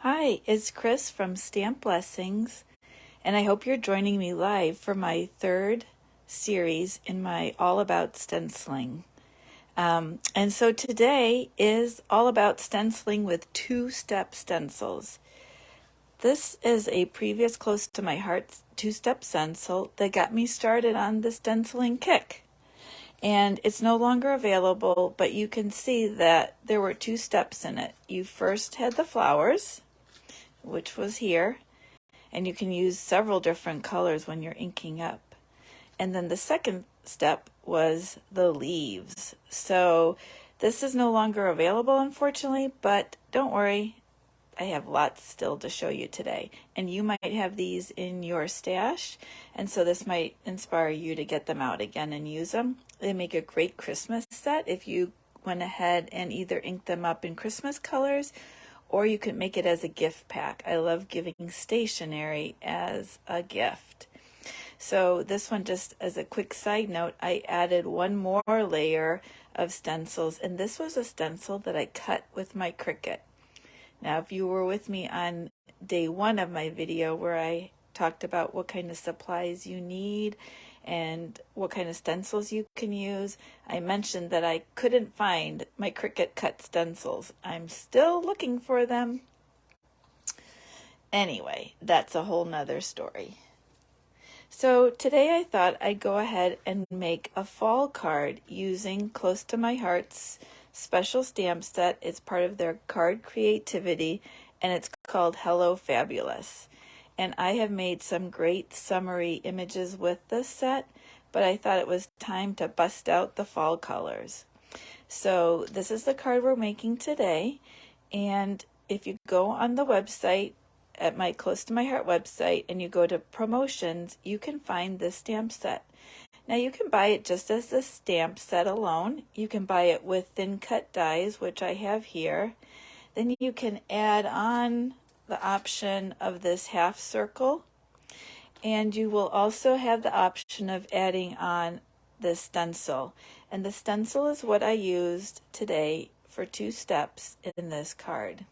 Hi, it's Chris from Stamp Blessings, and I hope you're joining me live for my third series in my All About Stenciling. And so today is all about stenciling with two-step stencils. This is a previous close to my heart two-step stencil that got me started on the stenciling kick. And it's no longer available, but you can see that there were two steps in it. You first had the flowers, which was here, and you can use several different colors when you're inking up. And then the second step was the leaves. So this is no longer available, unfortunately, but don't worry, I have lots still to show you today. And you might have these in your stash, and so this might inspire you to get them out again and use them. They make a great Christmas set if you went ahead and either inked them up in Christmas colors, or you could make it as a gift pack. I love giving stationery as a gift. So this one, just as a quick side note, I added one more layer of stencils, and this was a stencil that I cut with my Cricut. Now, if you were with me on day one of my video where I talked about what kind of supplies you need and what kind of stencils you can use, I mentioned that I couldn't find my Cricut cut stencils. I'm still looking for them. Anyway, that's a whole nother story. So today I thought I'd go ahead and make a fall card using Close to My Heart's special stamp set. It's part of their card creativity, and it's called Hello Fabulous. And I have made some great summary images with this set, but I thought it was time to bust out the fall colors. So this is the card we're making today, and if you go on the website, at my Close to My Heart website, and you go to promotions, you can find this stamp set. Now you can buy it just as the stamp set alone. You can buy it with thin cut dies, which I have here. Then you can add on the option of this half circle, and you will also have the option of adding on this stencil. And the stencil is what I used today for two steps in this card.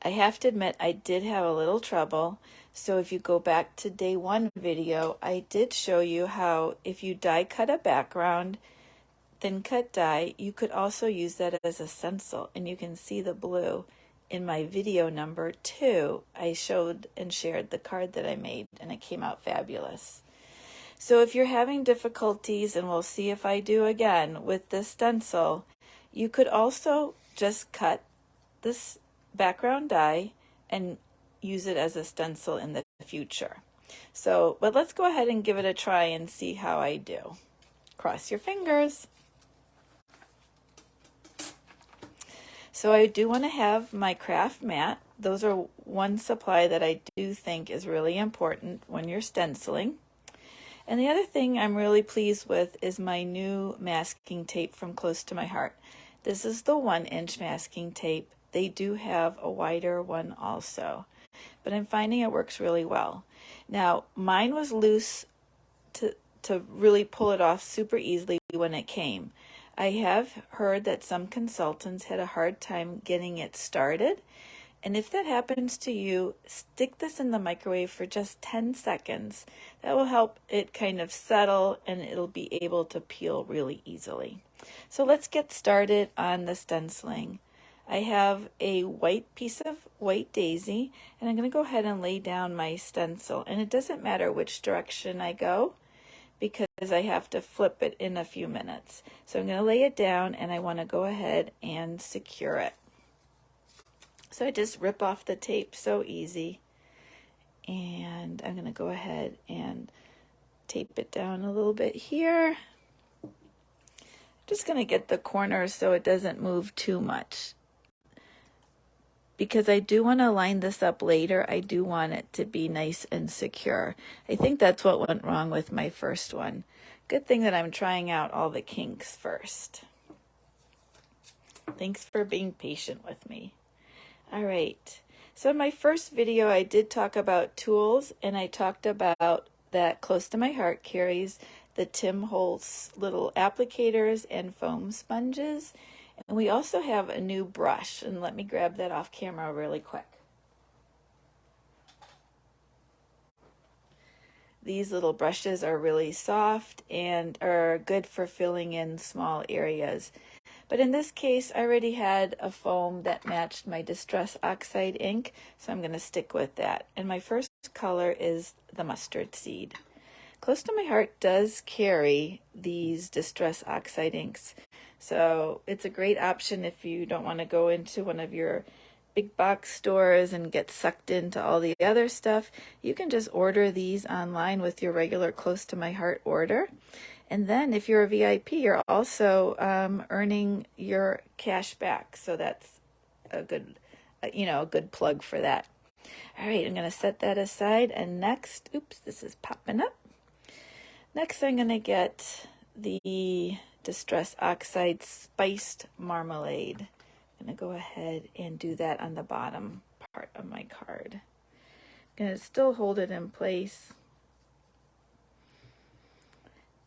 I have to admit I did have a little trouble, so if you go back to day one video, I did show you how if you die cut a background, thin cut die, you could also use that as a stencil, and you can see the blue. In my video number 2, I showed and shared the card that I made, and it came out fabulous. So if you're having difficulties, and we'll see if I do again with this stencil, you could also just cut this background die and use it as a stencil in the future. So, but let's go ahead and give it a try and see how I do. Cross your fingers. So I do want to have my craft mat. Those are one supply that I do think is really important when you're stenciling. And the other thing I'm really pleased with is my new masking tape from Close to My Heart. This is the 1-inch masking tape. They do have a wider one also, but I'm finding it works really well. Now, mine was loose to really pull it off super easily when it came. I have heard that some consultants had a hard time getting it started, and if that happens to you, stick this in the microwave for just 10 seconds. That will help it kind of settle, and it'll be able to peel really easily. So let's get started on the stenciling. I have a white piece of white daisy, and I'm going to go ahead and lay down my stencil. And it doesn't matter which direction I go, because I have to flip it in a few minutes. So I'm going to lay it down, and I want to go ahead and secure it. So I just rip off the tape, so easy. And I'm going to go ahead and tape it down a little bit here. I'm just going to get the corners so it doesn't move too much, because I do want to line this up later. I do want it to be nice and secure. I think that's what went wrong with my first one. Good thing that I'm trying out all the kinks first. Thanks for being patient with me. All right, so in my first video I did talk about tools, and I talked about that Close to My Heart carries the Tim Holtz little applicators and foam sponges. And we also have a new brush, and let me grab that off camera really quick. These little brushes are really soft and are good for filling in small areas. But in this case, I already had a foam that matched my Distress Oxide ink, so I'm going to stick with that. And my first color is the mustard seed. Close to My Heart does carry these Distress Oxide inks, so it's a great option if you don't want to go into one of your big box stores and get sucked into all the other stuff. You can just order these online with your regular Close to My Heart order. And then if you're a VIP, you're also earning your cash back. So that's a good, a good plug for that. All right, I'm going to set that aside. And next, oops, this is popping up. Next, I'm going to get the Distress Oxide Spiced Marmalade. I'm going to go ahead and do that on the bottom part of my card. I'm going to still hold it in place,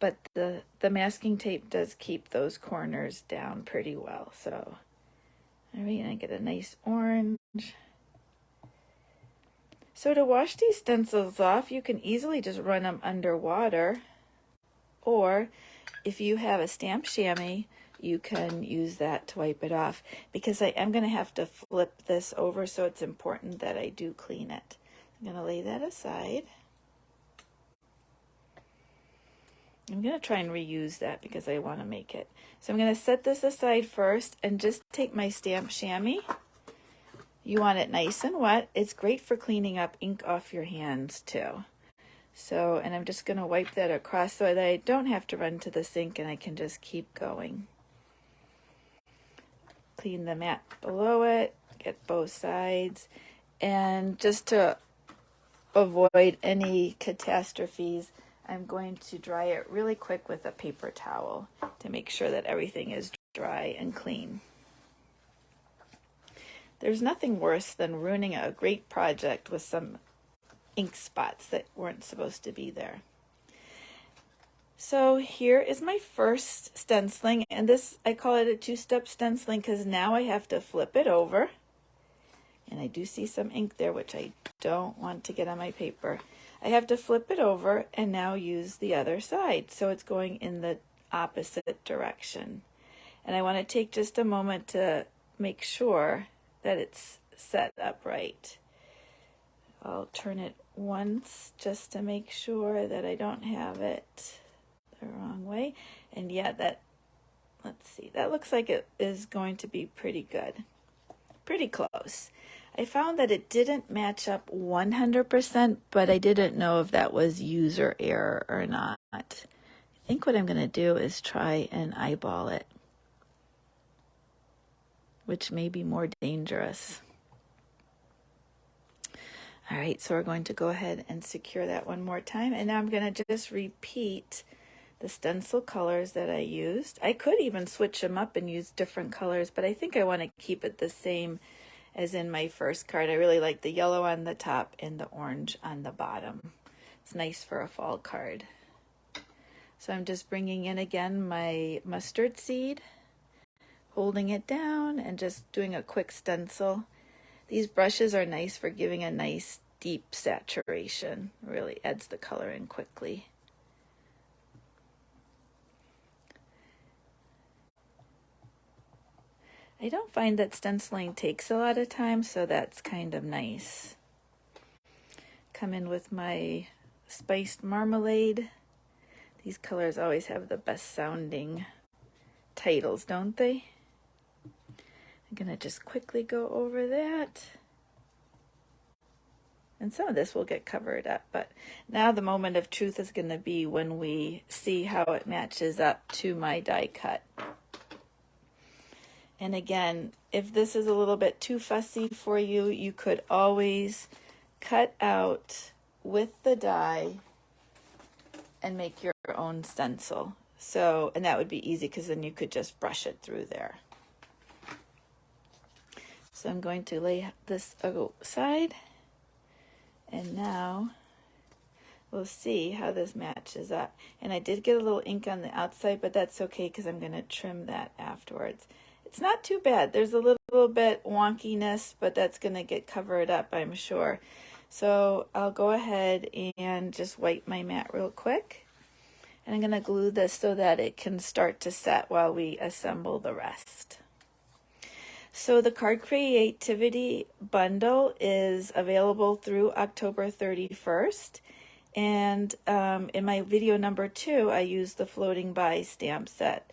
but the masking tape does keep those corners down pretty well. So, all right, and I get a nice orange. So to wash these stencils off, you can easily just run them under water, or if you have a stamp chamois, you can use that to wipe it off, because I am going to have to flip this over, so it's important that I do clean it. I'm going to lay that aside. I'm going to try and reuse that because I want to make it. So I'm going to set this aside first and just take my stamp chamois. You want it nice and wet. It's great for cleaning up ink off your hands too. So, and I'm just going to wipe that across so that I don't have to run to the sink and I can just keep going. Clean the mat below it, get both sides, and just to avoid any catastrophes, I'm going to dry it really quick with a paper towel to make sure that everything is dry and clean. There's nothing worse than ruining a great project with some ink spots that weren't supposed to be there. So here is my first stenciling, and this, I call it a two-step stenciling because now I have to flip it over, and I do see some ink there which I don't want to get on my paper. I have to flip it over and now use the other side, so it's going in the opposite direction. And I want to take just a moment to make sure that it's set up right. I'll turn it once just to make sure that I don't have it the wrong way. And yeah, let's see, that looks like it is going to be pretty good. Pretty close. I found that it didn't match up 100%, but I didn't know if that was user error or not. I think what I'm going to do is try and eyeball it, which may be more dangerous. All right, so we're going to go ahead and secure that one more time. And now I'm going to just repeat the stencil colors that I used. I could even switch them up and use different colors, but I think I want to keep it the same as in my first card. I really like the yellow on the top and the orange on the bottom. It's nice for a fall card. So I'm just bringing in again my mustard seed, holding it down and just doing a quick stencil. These brushes are nice for giving a nice deep saturation. Really adds the color in quickly. I don't find that stenciling takes a lot of time, so that's kind of nice. Come in with my spiced marmalade. These colors always have the best sounding titles, don't they? I'm going to just quickly go over that. And some of this will get covered up, but now the moment of truth is going to be when we see how it matches up to my die cut. And again, if this is a little bit too fussy for you, you could always cut out with the die and make your own stencil. So, and that would be easy because then you could just brush it through there. So I'm going to lay this aside, and now we'll see how this matches up. And I did get a little ink on the outside, but that's okay because I'm going to trim that afterwards. It's not too bad. There's a little bit wonkiness, but that's going to get covered up, I'm sure. So I'll go ahead and just wipe my mat real quick. And I'm going to glue this so that it can start to set while we assemble the rest. So the Card Creativity Bundle is available through October 31st. And in my video number 2, I used the Floating By stamp set.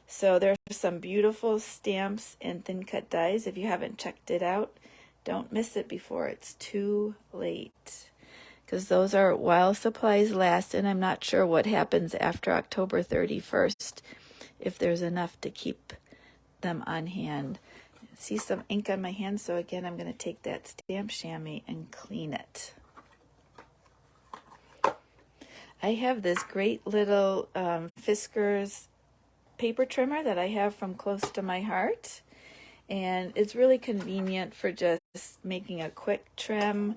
So there's some beautiful stamps and thin cut dies. If you haven't checked it out, don't miss it before it's too late. Because those are while supplies last, and I'm not sure what happens after October 31st, if there's enough to keep them on hand. See some ink on my hand, so again, I'm going to take that stamp chamois and clean it. I have this great little Fiskars paper trimmer that I have from Close to My Heart, and it's really convenient for just making a quick trim.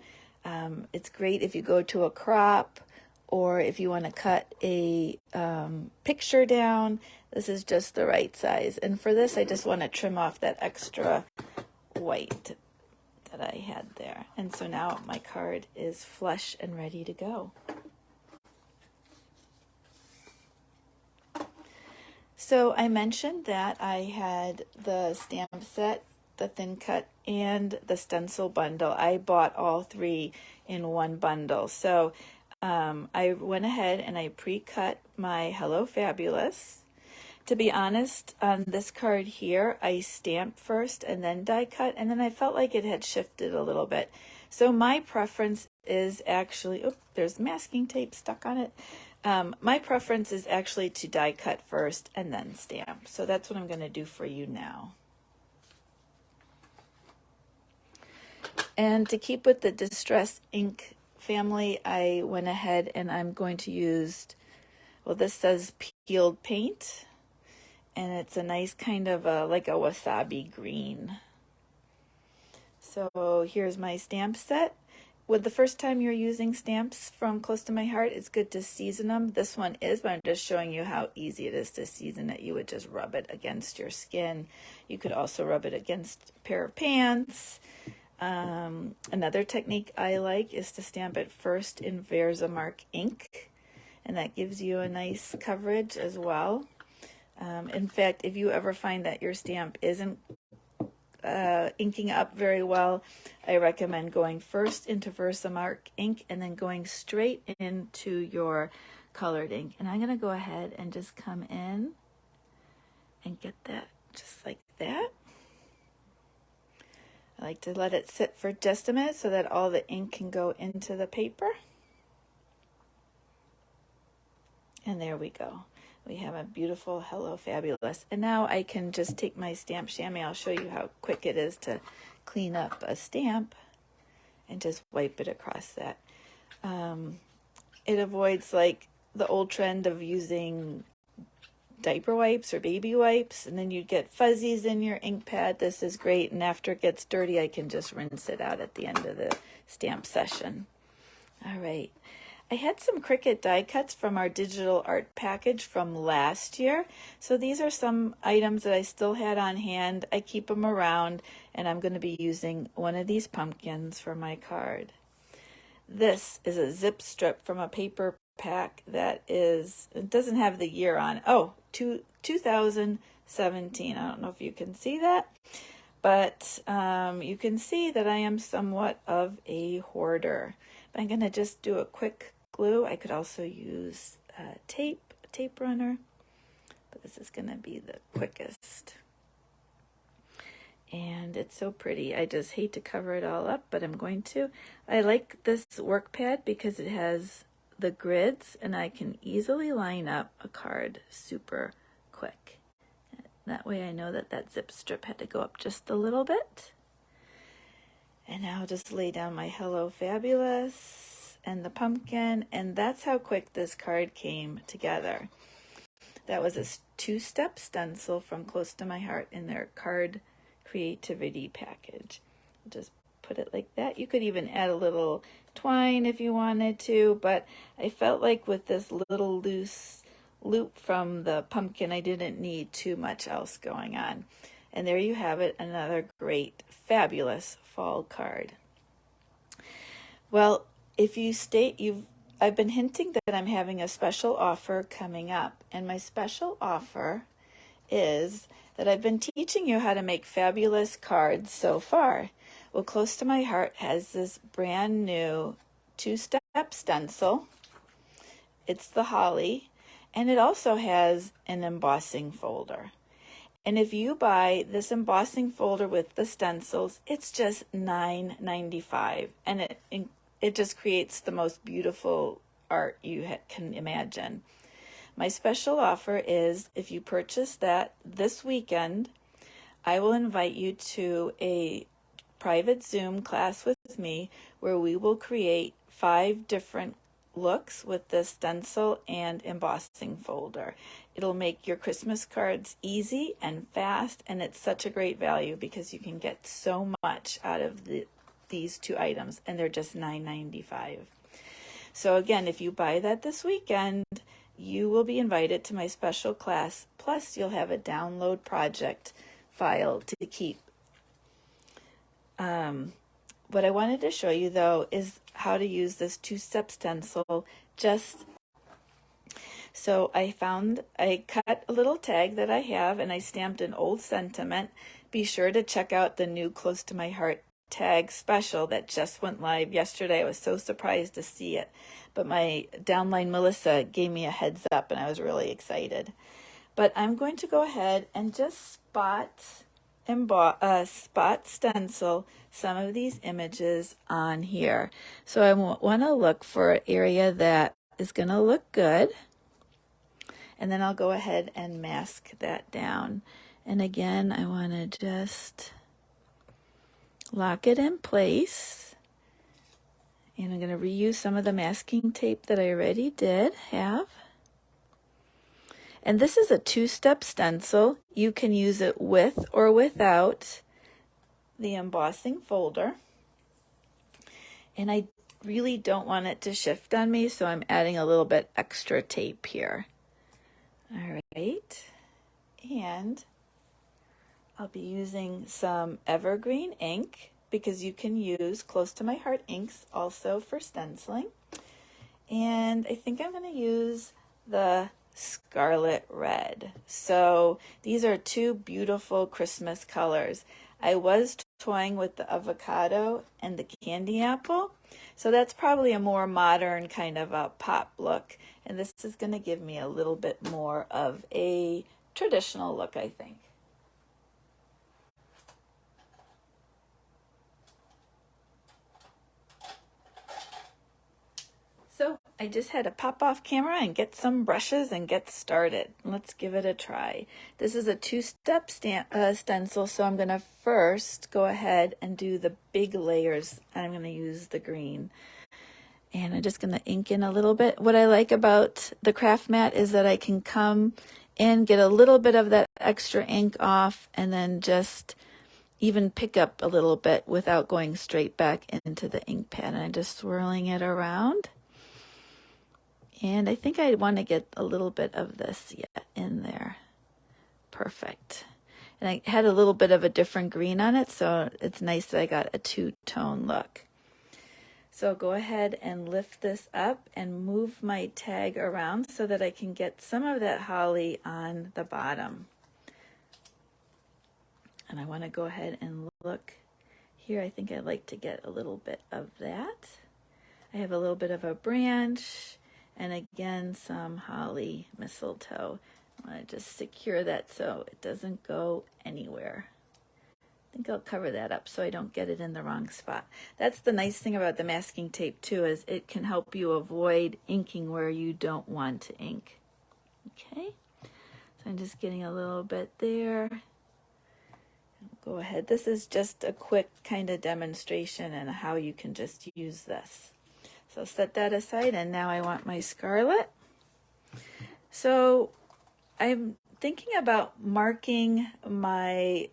It's great if you go to a crop or if you want to cut a picture down. This is just the right size, and for this I just want to trim off that extra white that I had there. And so now my card is flush and ready to go. So I mentioned that I had the stamp set, the thin cut, and the stencil bundle. I bought all 3 in one bundle. So I went ahead and I pre-cut my Hello Fabulous. To be honest, on this card here, I stamped first and then die cut, and then I felt like it had shifted a little bit. So my preference is actually, oh, there's masking tape stuck on it. My preference is actually to die cut first and then stamp. So that's what I'm going to do for you now. And to keep with the Distress ink family, I went ahead and I'm going to use, well, this says peeled paint, and it's a nice kind of like a wasabi green. So here's my stamp set. With the first time you're using stamps from Close to My Heart, it's good to season them. This one is, but I'm just showing you how easy it is to season it. You would just rub it against your skin. You could also rub it against a pair of pants. Another technique I like is to stamp it first in Versamark ink, and that gives you a nice coverage as well. In fact, if you ever find that your stamp isn't inking up very well, I recommend going first into Versamark ink and then going straight into your colored ink. And I'm going to go ahead and just come in and get that just like that. I like to let it sit for just a minute so that all the ink can go into the paper. And there we go. We have a beautiful Hello Fabulous. And now I can just take my stamp chamois. I'll show you how quick it is to clean up a stamp and just wipe it across that. It avoids like the old trend of using diaper wipes or baby wipes, and then you get fuzzies in your ink pad. This is great, and after it gets dirty, I can just rinse it out at the end of the stamp session. All right. I had some Cricut die cuts from our digital art package from last year. So these are some items that I still had on hand. I keep them around, and I'm going to be using one of these pumpkins for my card. This is a zip strip from a paper pack that is, it doesn't have the year on. Oh, 2017. I don't know if you can see that, but you can see that I am somewhat of a hoarder. I'm going to just do a quick glue. I could also use a tape runner, but this is going to be the quickest. And it's so pretty. I just hate to cover it all up, but I'm going to. I like this work pad because it has the grids, and I can easily line up a card super quick. That way I know that that zip strip had to go up just a little bit. And now I'll just lay down my Hello Fabulous and the pumpkin, and that's how quick this card came together. That was a 2-step stencil from Close to My Heart in their Card Creativity package. Just put it like that. You could even add a little twine if you wanted to, but I felt like with this little loose loop from the pumpkin, I didn't need too much else going on. And there you have it, another great, fabulous fall card. Well, if you I've been hinting that I'm having a special offer coming up, and my special offer is that I've been teaching you how to make fabulous cards so far. Well, Close to My Heart has this brand new 2-step stencil. It's the holly, and it also has an embossing folder. And if you buy this embossing folder with the stencils, it's just $9.95, and it just creates the most beautiful art you can imagine. My special offer is if you purchase that this weekend, I will invite you to a private Zoom class with me where we will create 5 different looks with the stencil and embossing folder. It'll make your Christmas cards easy and fast, and it's such a great value because you can get so much out of these 2 items, and they're just $9.95. So again, if you buy that this weekend, you will be invited to my special class, plus you'll have a download project file to keep. What I wanted to show you though is how to use this 2-step stencil. So I cut a little tag that I have, and I stamped an old sentiment. Be sure to check out the new Close to My Heart tag special that just went live yesterday. I was so surprised to see it, but my downline Melissa gave me a heads up and I was really excited. But I'm going to go ahead and just spot stencil some of these images on here. So I want to look for an area that is going to look good, and then I'll go ahead and mask that down. And again, I want to just lock it in place, and I'm going to reuse some of the masking tape that I already did have. And this is a 2-step stencil. You can use it with or without the embossing folder. And I really don't want it to shift on me, so I'm adding a little bit extra tape here. All right. And I'll be using some evergreen ink because you can use Close to My Heart inks also for stenciling. And I think I'm going to use the Scarlet Red. So these are 2 beautiful Christmas colors. I was toying with the avocado and the candy apple, so that's probably a more modern kind of a pop look, and this is going to give me a little bit more of a traditional look, I think. So I just had to pop off camera and get some brushes and get started. Let's give it a try. This is a 2-step stencil, so I'm going to first go ahead and do the big layers. I'm going to use the green. And I'm just going to ink in a little bit. What I like about the craft mat is that I can come in, get a little bit of that extra ink off, and then just even pick up a little bit without going straight back into the ink pad. And I'm just swirling it around. And I think I want to get a little bit of this yet in there. Perfect. And I had a little bit of a different green on it, so it's nice that I got a 2-tone look. So go ahead and lift this up and move my tag around so that I can get some of that holly on the bottom. And I want to go ahead and look here. I think I'd like to get a little bit of that. I have a little bit of a branch. And again, some holly mistletoe. I want to just secure that so it doesn't go anywhere. I think I'll cover that up so I don't get it in the wrong spot. That's the nice thing about the masking tape too, is it can help you avoid inking where you don't want to ink. Okay, so I'm just getting a little bit there. Go ahead. This is just a quick kind of demonstration and how you can just use this. So set that aside, and now I want my scarlet. So I'm thinking about marking my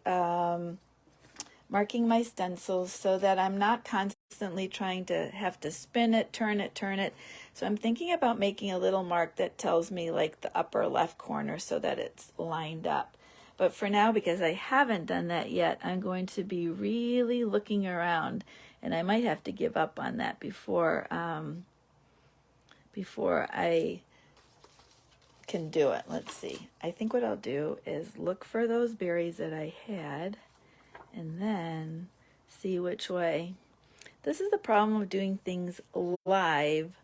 stencils so that I'm not constantly trying to have to spin it, turn it. So I'm thinking about making a little mark that tells me like the upper left corner so that it's lined up. But for now, because I haven't done that yet, I'm going to be really looking around, and I might have to give up on that before I can do it. Let's see. I think what I'll do is look for those berries that I had and then see which way. This is the problem of doing things live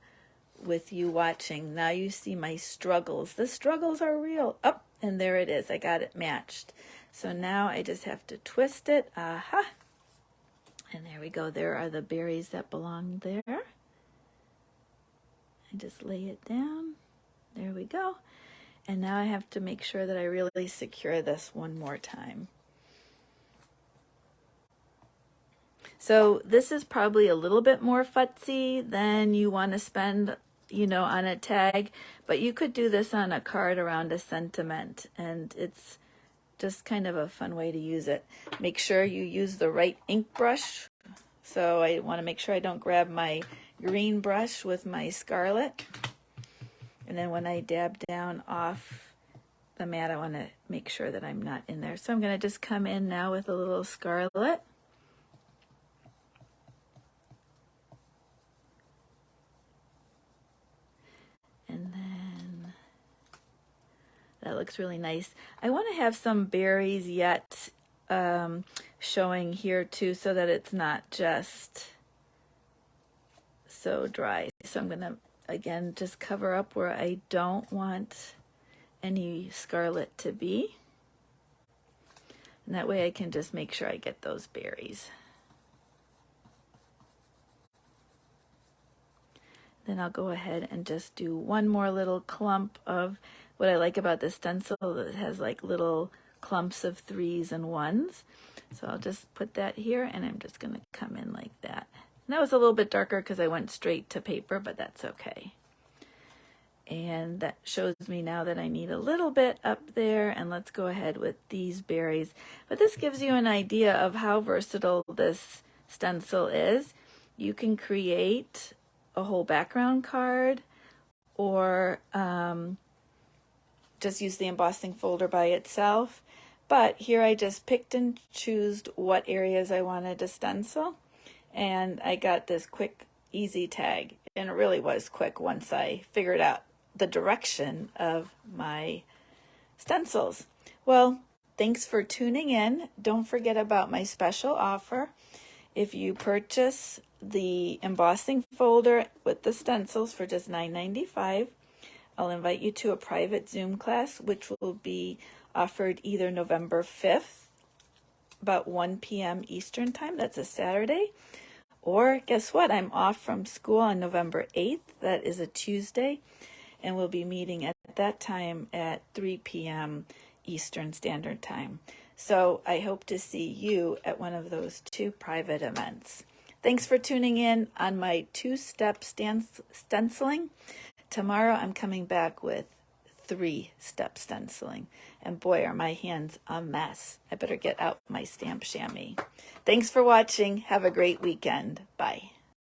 with you watching. Now you see my struggles. The struggles are real. Up, and there it is. I got it matched. So now I just have to twist it. Aha. And there we go. There are the berries that belong there. I just lay it down. There we go. And now I have to make sure that I really secure this one more time. So this is probably a little bit more futzy than you want to spend, on a tag, but you could do this on a card around a sentiment, and it's just kind of a fun way to use it. Make sure you use the right ink brush. So I want to make sure I don't grab my green brush with my scarlet. And then when I dab down off the mat, I want to make sure that I'm not in there. So I'm going to just come in now with a little scarlet. And then that looks really nice. I want to have some berries yet showing here too, so that it's not just so dry. So I'm going to, again, just cover up where I don't want any scarlet to be. And that way I can just make sure I get those berries. Then I'll go ahead and just do one more little clump of what I like about this stencil, that it has like little clumps of 3s and 1s. So I'll just put that here, and I'm just going to come in like that. And that was a little bit darker because I went straight to paper, but that's okay. And that shows me now that I need a little bit up there, and let's go ahead with these berries. But this gives you an idea of how versatile this stencil is. You can create a whole background card, or just use the embossing folder by itself. But here I just picked and chose what areas I wanted to stencil, and I got this quick, easy tag. And it really was quick once I figured out the direction of my stencils. Well, thanks for tuning in. Don't forget about my special offer. If you purchase the embossing folder with the stencils for just $9.95, I'll invite you to a private Zoom class, which will be offered either November 5th, about 1 p.m. Eastern time. That's a Saturday. Or guess what? I'm off from school on November 8th. That is a Tuesday. And we'll be meeting at that time at 3 p.m. Eastern Standard Time. So I hope to see you at one of those 2 private events. Thanks for tuning in on my 2-step stenciling. Tomorrow I'm coming back with 3-step stenciling. And boy, are my hands a mess. I better get out my stamp chamois. Thanks for watching. Have a great weekend. Bye.